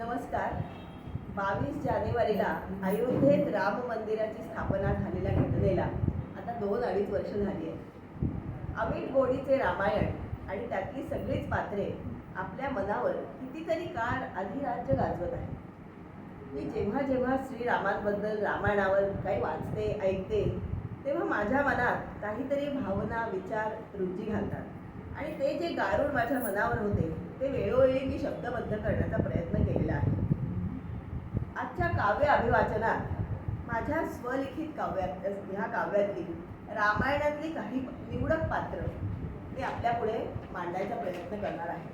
नमस्कार. 22 जानेवारीला अयोध्येत राम मंदिराची स्थापना झालेल्या घटनेला आता 2-2.5 वर्ष झाली आहेत. अमित गोडीचे रामायण आणि त्यातली सगळीच पात्रे आपल्या मनावर कितीतरी काळ अधिराज्य गाजवत आहे. मी जेव्हा जेव्हा श्रीरामांबद्दल रामायणावर काही वाचते, ऐकते, तेव्हा माझ्या मनात काहीतरी भावना, विचार रुची घालतात आणि ते जे गारुड माझ्या मनावर होते ते वेळोवेळी मी शब्दबद्ध करण्याचा प्रयत्न केलेला आहे. आजच्या काव्य अभिवाचनात माझ्या स्वलिखित ह्या काव्यातली रामायणातली काही निवडक पात्र मी आपल्यापुढे मांडायचा प्रयत्न करणार आहे.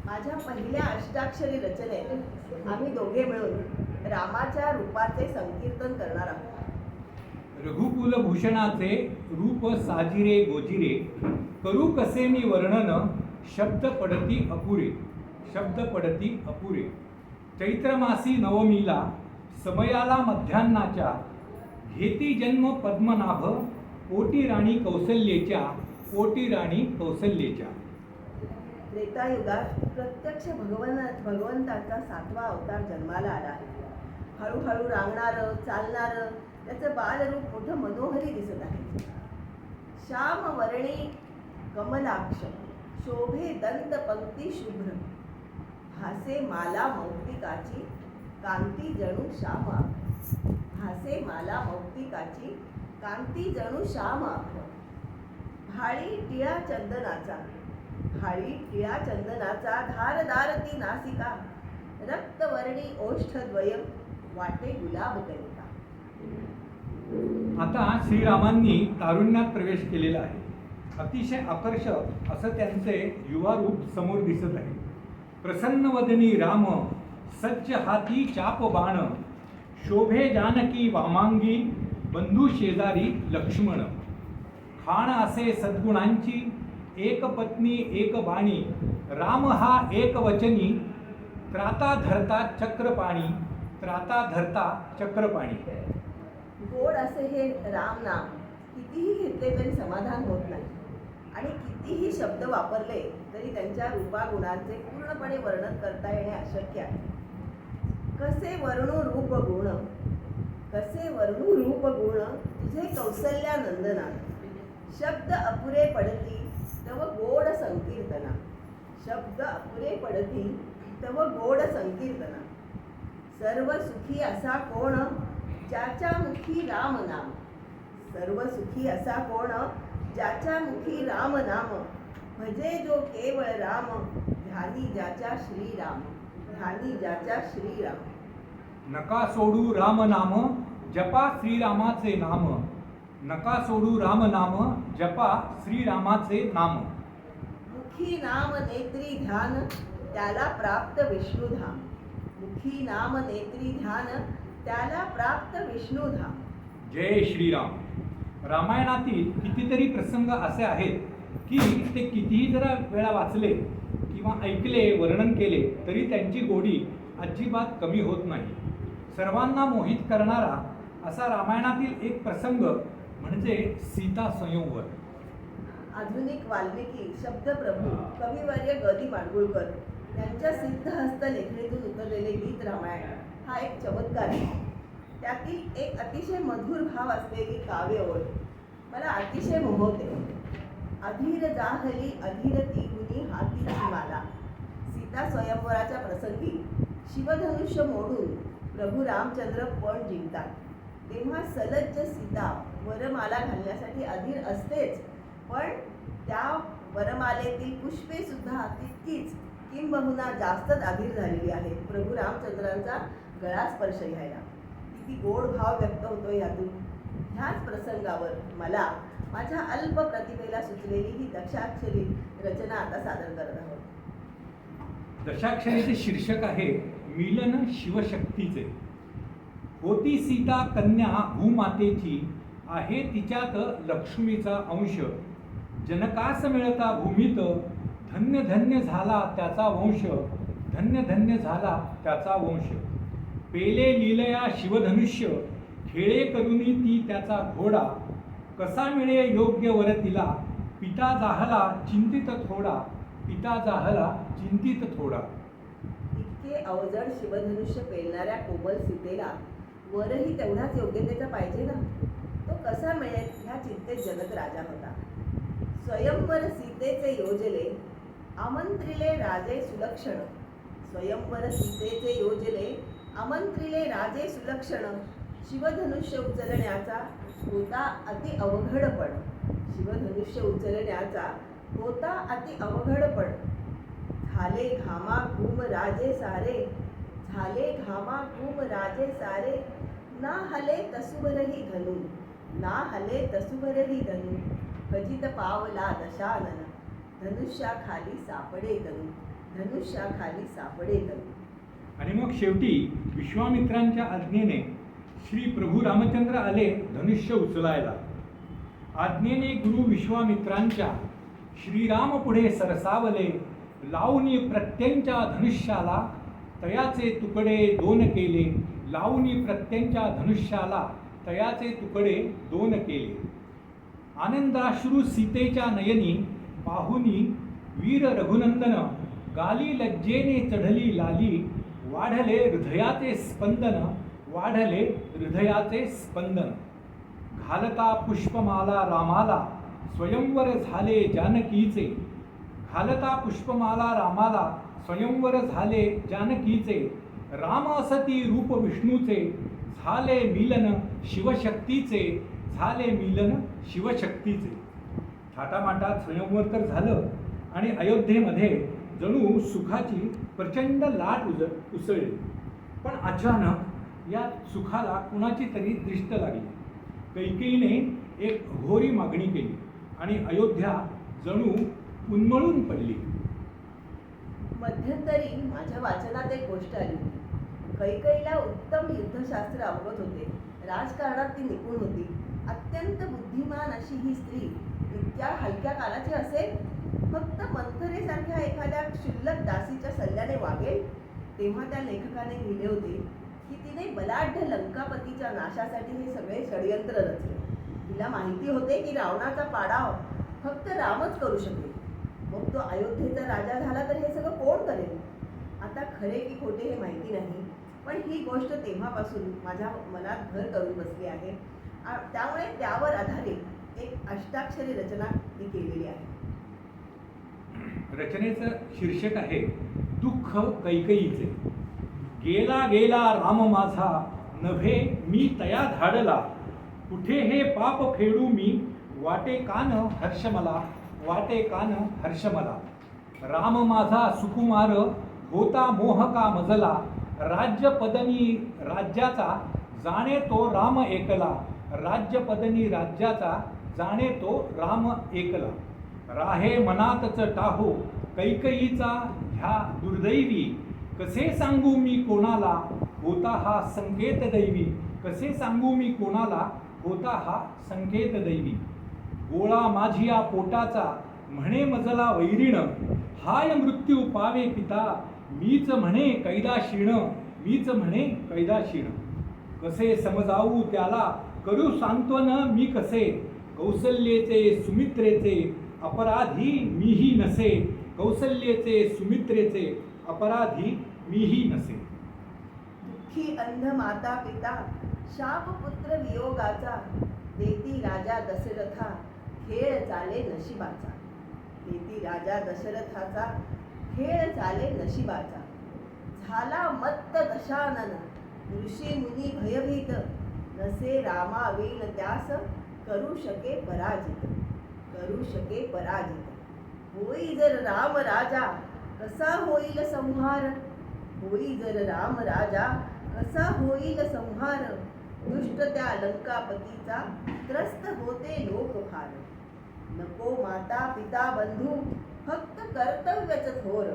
माझ्या पहिल्या अष्टाक्षरी रचनेत आम्ही दोघे मिळून रामाच्या रूपाचे संकीर्तन करणार आहोत. रघुकुल भूषणाचे रूप साजिरे गोजिरे, करू कसे मी वर्णन, शब्द पडती अपुरे, शब्द पडती अपुरे. चैत्रमासी नवमीला समयाला मध्यान्नाच्या, घेती जन्म पद्मनाभ, ओटी राणी कौसल्येच्या, ओटी राणी कौसल्येच्या. त्रेतायुगात प्रत्यक्ष भगवंताचा 7वा अवतार जन्माला आला आहे. हळूहळू रांगणारं, चालणारं त्याचं बालरूप मोठं मनोहरी दिसत आहे. श्याम वर्णी कमलाक्ष, शोभे दंत पंक्ती शुभ्र, भासे माला मौक्तिकाची, कांती जणू श्याम आभ्र. भासे माला मौक्तिकाची, कांती जणू श्याम आभ्र. भाळी टिळा चंदनाचा, भाळी टिळा चंदनाचा, धारदार ती नासिका, रक्तवर्णी ओष्ठद्वय, वाटे गुलाब कलिका. आता श्रीरामांनी तारुण्यात प्रवेश केलेला आहे. अतिशय आकर्षक असं त्यांचे युवा रूप समोर दिसत आहे. प्रसन्न वदनी राम, सज्ज हाती चाप बाण, शोभे जानकी वामांगी, बंधू शेजारी लक्ष्मण. खाण असे सद्गुणांची, एक पत्नी एक बाणी, राम हा एक वचनी, त्राता धरता चक्रपाणी, त्राता धरता चक्रपाणी. गोड असे हे राम नाम कितीही घेतले तरी समाधान होत नाही आणि कितीही शब्द वापरले तरी त्यांच्या रूपागुणांचे पूर्णपणे वर्णन करता येणे अशक्य आहे. कसे वर्णू रूप गुण, कसे वर्णू रूप गुण, तुझे कौसल्या नंदना, शब्द अपुरे पडती तव गोड संकीर्तना, शब्द अपुरे पडती तव गोड संकीर्तना. सर्व सुखी असा कोण, ज्याच्या मुखी राम नाम, सर्व सुखी असा कोण, ज्याच्या मुखी राम नाम, भजे जो केवळ राम, ध्यानी ज्याच्या श्रीराम, ध्यानी ज्याच्या श्रीराम. नका सोडू राम नाम, जपा श्रीरामाचे नाम, नका सोडू राम नाम, जपा श्रीरामाचे नाम. मुखी नाम नेत्री ध्यान, त्याला प्राप्त विष्णुधाम, मुखी नाम नेत्री ध्यान, त्याला प्राप्त विष्णुधाम. जय श्रीराम. रामायणातील कितीतरी प्रसंग असे आहेत की ते कितीही जरा वेळा वाचले किंवा ऐकले, वर्णन केले तरी त्यांची गोडी अजिबात कमी होत नाही. सर्वांना मोहित करणारा असा रामायणातील एक प्रसंग म्हणजे सीता संयमवर. आधुनिक वाल्मिकी शब्दप्रभू कविवर्य ग. दी. माडगूळकर यांच्या सिद्धहस्त लेखणीतून उतरलेले गीत रामायण हा एक चमत्कार आहे. त्यातील एक अतिशय मधुर भाव असलेली काव्य ओळ मला अतिशय मोहवते. अधीर जाहली अधीर ती गुणी हातीची माला. सीता स्वयंवराच्या प्रसंगी शिवधनुष्य मोडून प्रभू रामचंद्र पण जिंकतात तेव्हा सलज्ज सीता वरमाला घालण्यासाठी अधीर असतेच, पण त्या वरमालेतील पुष्पे सुद्धा तितकीच किंबहुना जास्तच अधीर झालेली आहेत प्रभू रामचंद्रांचा गळा स्पर्श घ्यायला. किती गोड भाव व्यक्त होतो यातून. ह्याच प्रसंगावर मला माझ्या अल्प प्रतिभेला सुचलेली ही दशाक्षरी रचना आता सादर करत आहोत. दशाक्षरीचे शीर्षक आहे मिलन शिवशक्तीचे. होती सीता कन्या भूमातेची, आहे तिच्यात लक्ष्मीचा अंश. जनकास मिळता भूमीत, धन्य धन्य झाला त्याचा वंश, धन्य धन्य झाला त्याचा वंश. पेले लीलया शिवधनुष्य, खेळे करुनी ती त्याचा घोडा. कसा मिळे योग्य वर तिला, पिता जाहला चिंतित थोडा. पिता जाहला चिंतित थोडा. इतके अवजड शिवधनुष्य पेलणाऱ्या कोमल सीतेला वरही तेवढाच योग्यतेचा पाहिजे ना. तो कसा मिळेल ह्या चिंतेत जनक राजा होता. स्वयंवर सीतेचे योजले आमंत्रिले राजे सुलक्षण. स्वयंवर सीतेचे योजले आमंत्रिले राजे सुलक्षण. शिवधनुष्य उचलण्याचा होता अति अवघडपण. शिवधनुष्य उचलण्याचा होता अति अवघडपण. झाले घामाघूम राजे सारे. झाले घामाघूम राजे सारे. ना हले तसुभरही धनु. ना हले तसुभरही धनु. खजित पावला दशानन. धनुष्याखाली सापडे तनु. धनुष्याखाली सापडे तनु. आणि मग शेवटी विश्वामित्रांच्या आज्ञेने श्री प्रभू रामचंद्र आले धनुष्य उचलायला. आज्ञेने गुरु विश्वामित्रांच्या श्रीराम पुढे सरसावले. लावणी प्रत्यंच्या धनुष्याला तयाचे तुकडे दोन केले. लावणी प्रत्यंच्या धनुष्याला तयाचे तुकडे दोन केले. आनंदाश्रू सीतेच्या नयनी पाहुनी वीर रघुनंदन. गाली लज्जेने चढली लाली. वाढले हृदयाचे स्पंदन. वाढले हृदयाचे स्पंदन. घालता पुष्पमाला रामाला स्वयंवर झाले जानकीचे. घालता पुष्पमाला रामाला स्वयंवर झाले जानकीचे. राम असती रूप विष्णूचे. झाले मिलन शिवशक्तीचे. झाले मिलन शिवशक्तीचे. थाटामाटात स्वयंवर तर झालं आणि अयोध्येमध्ये जणू सुखाची प्रचंड लाट उसळली. पण अचानक या सुखाला कुणाची तरी दृष्ट लागली. कैकेयीने एक घोरी मागणी केली आणि अयोध्या जणू उन्मळून पडली. मध्यंतरी माझ्या वाचनात एक गोष्ट आली होती. कैकेयीला उत्तम युद्धशास्त्र अवगत होते. राजकारणात ती निपुण होती. अत्यंत बुद्धिमान अशी ही स्त्री इतक्या हलक्या कालाची असेल. फक्त मंथरेसारख्या एखाद्या क्षुल्लक दासीच्या सल्ल्याने वागेल. तेव्हा त्या लेखकाने लिहिले होते की तिने बलाढ्य लंकापतीच्या नाशासाठी हे सगळे षडयंत्र रचले. तिला माहिती होते की रावणाचा पाडाव फक्त रामच करू शकेल. मग तो अयोध्येचा राजा झाला तर हे सगळं कोण करेल. आता खरे की खोटे हे माहिती नाही, पण ही गोष्ट तेव्हापासून माझ्या मनात घर करून बसली आहे. त्यामुळे त्यावर आधारित एक अष्टाक्षरी रचना मी केलेली आहे. रचनेचं शीर्षक आहे दुःख कैकेयीचे. गेला गेला राम माझा नभे मी तया धाडला. कुठे हे पाप फेडू मी वाटे कान हर्ष मला. वाटे कान हर्ष मला. राम माझा सुकुमार होता मोह का मजला. राज्यपदनी राज्याचा जाणे तो राम एकला. राज्यपदनी राज्याचा जाणे तो राम एकला. राहे मनातच टाहो कैकेयीचा ह्या दुर्दैवी. कसे सांगू मी कोणाला होता हा संकेत दैवी. कसे सांगू मी कोणाला होता हा संकेत दैवी. गोळा माझिया पोटाचा म्हणे मजला वैरीण. हाय मृत्यू पावे पिता मीच म्हणे कैदाशीण. मीच म्हणे कैदाशीण. कसे समजावू त्याला करू सांत्वन मी कसे. कौसल्येचे सुमित्रेचे अपराधी मीही नसे. कौसल्येचे सुमित्रेचे अपराधी मीही नसे. दुःखी अंध माता पिता शाप पुत्र वियोगाचा. देती राजा दशरथा खेळ चाले नशिबाचा. देती राजा दशरथाचा खेळ चाले नशिबाचा. झाला मत्त दशानन ऋषी मुनी भयभीत. नसे रामा वेल त्यास करू शके पराजित. करू शके पराजित. होई जर राम राजा कसा होईल संहार. होई जर राम राजा कसा होईल संहार. दुष्ट त्या लंकापतीचा त्रस्त होते लोक फार. नको माता पिता बंधू फक्त कर्तव्यच थोर.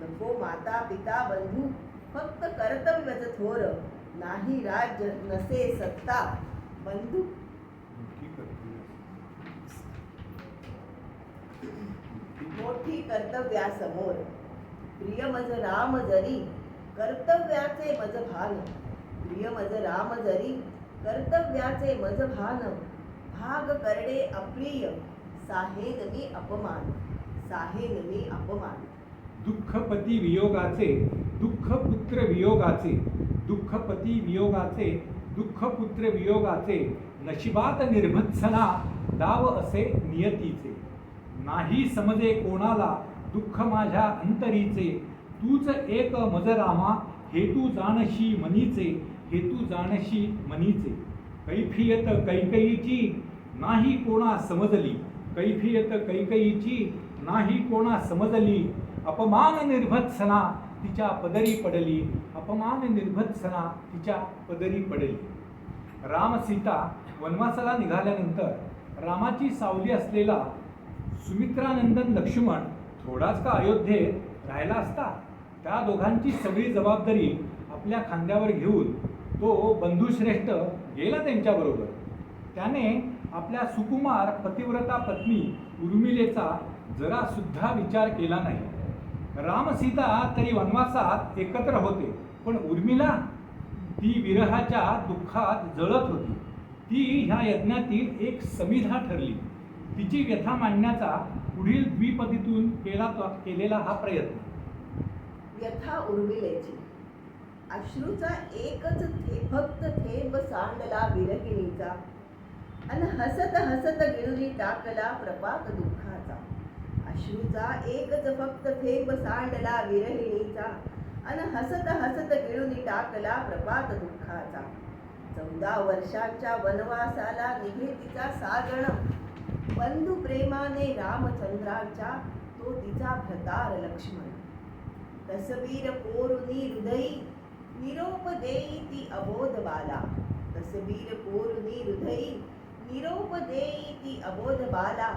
नको माता पिता बंधू फक्त कर्तव्यच थोर. नाही राज्य नसे सत्ता बंधू. मोठी कर्तव्यासमोर. प्रिय मज राम जरी कर्तव्याचे मज भान. प्रिय मज राम जरी कर्तव्याचे मज भान. भाग करडे अप्रिय साहेद मी अपमान. साहेननी अपमान. दुःखपती वियोगाचे दुःख पुत्र वियोगाचे दुःखपती वियोगाचे दुःख पुत्र वियोगाचे नशिबात निर्भत्सना दाव असे नियतीचे. नाही समजे कोणाला दुःख माझ्या अंतरीचे तूच एक मज रामा हेतू जाणशी मनीचे हेतू जाणशी मनीचे. कैफियत कैकईची नाही कोणा समजली कैफियत कैकईची नाही कोणा समजली. अपमान निर्भत्सना तिच्या पदरी पडली अपमान निर्भत्सना तिच्या पदरी पडली. राम सीता वनवासाला निघाल्यानंतर रामाची सावली असलेला सुमित्रानंदन लक्ष्मण थोडाच का अयोध्येत राहिला असता. त्या दोघांची सगळी जबाबदारी आपल्या खांद्यावर घेऊन तो बंधुश्रेष्ठ गेला त्यांच्याबरोबर. त्याने आपल्या सुकुमार पतिव्रता पत्नी उर्मिलेचा जरा सुद्धा विचार केला नाही. राम सीता तरी वनवासात एकत्र होते, पण उर्मिला ती विरहाच्या दुःखात जळत होती. ती ह्या यज्ञातील एक समिधा ठरली. तिची व्यथा मांडण्याचा पुढील द्विपदीतून केलेला हा प्रयत्न. व्यथा उर्मिलेची. अश्रूचा एकच फक्त थेंब सांडला विरहिणीचा अन हसत हसत गिळून टाकला प्रपात दुःखाचा. अश्रूचा एकच फक्त थेंब सांडला विरहिणीचा अन हसत हसत गिळून टाकला प्रपात दुःखाचा. 14 वर्षांच्या वनवासाला निघे तिचा साजण बंधू प्रेमाने रामचंद्राच्या तो तिचा भ्रतार लक्ष्मण. तसबीर पोरुनी हृदयी निरोप देई ती अबोध बाला. तसबीर पोरुनी हृदयी निरोप देई ती अबोध बाला.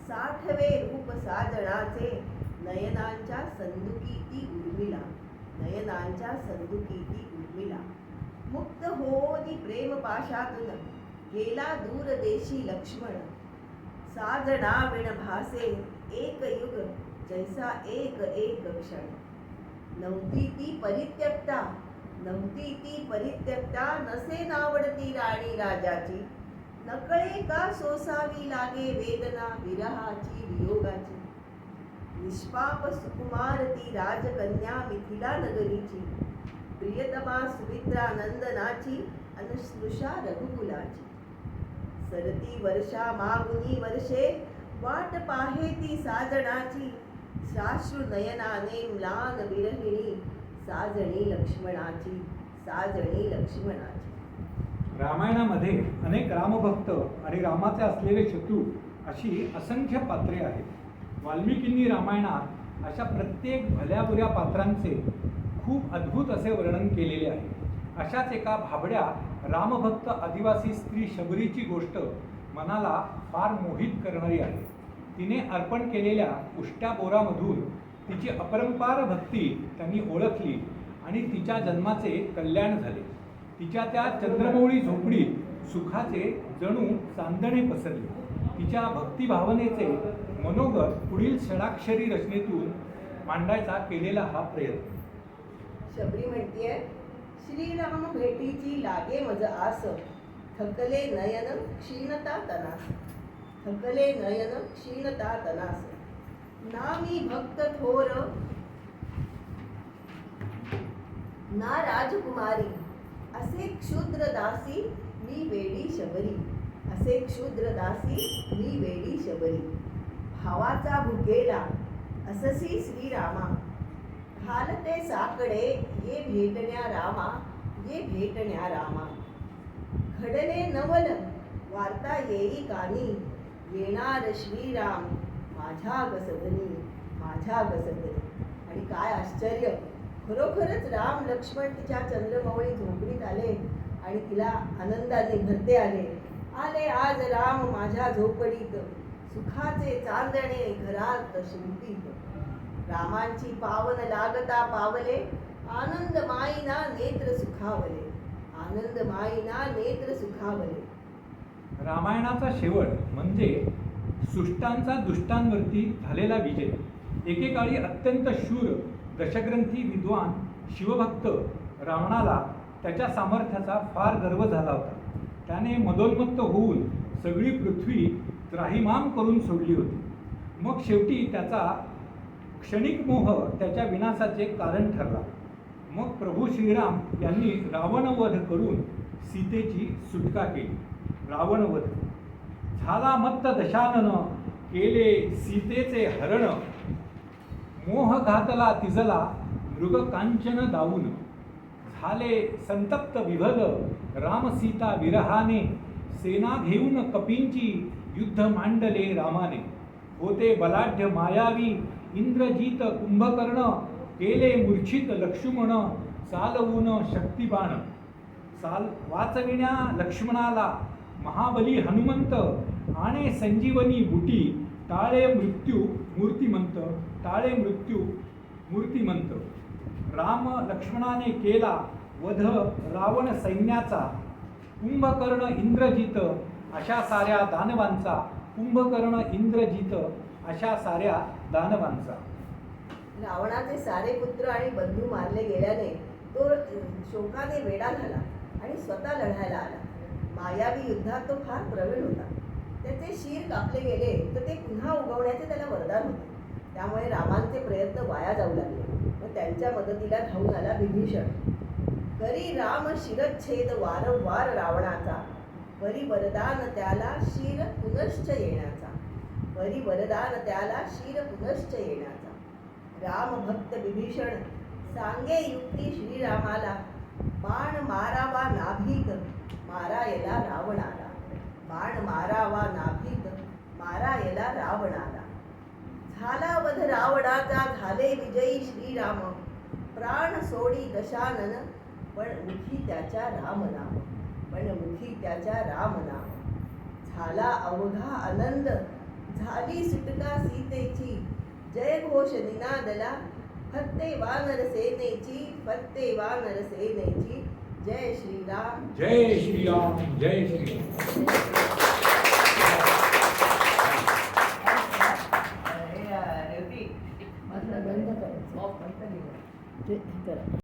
60वे रूप साजणाचे नयनांच्या संदुकी ती उर्मिला नयनांच्या संदुकी ती उर्मिला. मुक्त होनी प्रेम पाशातून गेला दूर देशी लक्ष्मण. साजना विण भासे एक युग जैसा एक एक क्षण. नव्हती ती परित्यक्ता नव्हती ती परित्यक्ता नसे नावडती राणी राजाची. नकळे का सोसावी लागे वेदना विरहाची वियोगाची. निष्पाप सुकुमार ती राजकन्या मिथिला नगरीची. प्रियतमा सुमित्रा नंदनाची अनुस्नुषा रघुकुलाची. सरती वर्षा मागुनी वर्षे वाट पाहे ती साजणाची. साश्रु नयनाने म्लान विरहिणी साजणी लक्ष्मणाची साजणी लक्ष्मणाची. रामायणामध्ये अनेक रामभक्त आणि रामाचे असलेले शत्रू अशी असंख्य पात्रे आहेत. वाल्मिकींनी रामायणात अशा प्रत्येक भल्याबुऱ्या पात्रांचे खूप अद्भुत असे वर्णन केलेले आहे. अशाच एका भाबड्या रामभक्त आदिवासी स्त्री शबरीची गोष्ट मनाला फार मोहित करणारी आहे. तिने अर्पण केलेल्या उष्ट्या बोरामधून तिची अपरंपार भक्ती त्यांनी ओळखली आणि तिच्या जन्माचे कल्याण झाले. तिच्या त्या चंद्रमौळी झोपडीत सुखाचे जणू चांदणे पसरले. तिच्या भक्तिभावनेचे मनोगत पुढील षडाक्षरी रचनेतून मांडायचा केलेला हा प्रयत्न. शबरी म्हणतीये, श्रीराम भेटीची लागे मज आस. थकले नयन क्षीणता तनास. थकले नयन क्षीणता तनास. ना मी भक्त थोर ना राजकुमारी. असे क्षुद्र दासी मी वेडी शबरी. असे क्षुद्र दासी मी वेडी शबरी. भावाचा भुकेला अससी श्रीरामा. घालते साकडे ये भेटण्या रामा ये भेटण्या रामा. घडले नवल वार्ता येई कानी. येणार श्रीराम माझ्या गसदनी माझ्या गसदनी. आणि काय आश्चर्य, खरोखरच राम लक्ष्मण तिच्या चंद्रमौळी झोपडीत आले आणि तिला आनंदाने भरते आले. आले आज राम माझ्या झोपडीत. सुखाचे चांदणे घरात शिंपीत. रामांची पावन लागता पावले. आनंद माईना नेत्र सुखावले. आनंद माईना नेत्र सुखावले. रामायणाचा शेवट म्हणजे सुष्टांचा दुष्टांवरती झालेला विजय. एकेकाळी अत्यंत शूर दशग्रंथी विद्वान शिवभक्त रावणाला त्याच्या सामर्थ्याचा फार गर्व झाला होता. त्याने मदोन्मत्त होऊन सगळी पृथ्वी त्राहिमाम करून सोडली होती. मग शेवटी त्याचा क्षणिक मोह त्याच्या विनाशाचे कारण ठरला. मग प्रभू श्रीराम यांनी रावणवध करून सीतेची सुटका केली. रावणवध झाला मत्त दशानन, केले सीतेचे हरण. मोह घातला तिजला, मृग कांचन दाऊन. झाले संतप्त विभद, राम सीता विरहाने. सेना घेऊन कपींची, युद्ध मांडले रामाने. होते बलाढ्य मायावी, इंद्रजित कुंभकर्ण. केले मूर्छित लक्ष्मण, चालवून शक्तिबाण. वाचविण्या लक्ष्मणाला महाबली हनुमंत. आणे संजीवनी बुटी, टाळे मृत्यू मूर्तिमंत. टाळे मृत्यू मूर्तिमंत. राम लक्ष्मणाने केला वध रावण सैन्याचा. कुंभकर्ण इंद्रजित अशा साऱ्या दानवांचा. कुंभकर्ण इंद्रजित अशा साऱ्या दानवांचा. रावणाचे सारे पुत्र आणि बंधू मारले गेल्याने तो शोकाने वेडा झाला आणि स्वतः लढायला आला. मायावी युद्धात तो फार प्रवीण होता. त्याचे शीर कापले गेले तर ते पुन्हा उगवण्याचे त्याला वरदान होते. त्यामुळे रामांचे प्रयत्न वाया जाऊ लागले व त्यांच्या मदतीला धावून आला विभीषण. करी राम शिरच्छेद वारंवार रावणाचा. परी वरदान त्याला शीर पुनश्च येण्याचा. परी वरदान त्याला शीर पुनश्च येण्याचा. राम भक्त विभीषण सांगे युक्ती श्रीरामाला. बाण मारावा नाभीत, मारायला रावणाला. बाण मारावा नाभीत, मारायला रावणाला. झाला वध रावणाचा, झाले विजयी श्रीराम. प्राण सोडी दशानन, पण मुखी त्याच्या राम नाम. पण मुखी त्याच्या राम नाम. झाला अवघा आनंद, झाली सुटका सीतेची. जय घोष निनादला, फत्ते वानर सेनेची. फत्ते वानर सेनेची. जय श्रीराम. जय श्रीराम. जय श्रीराम. बंद करायचं.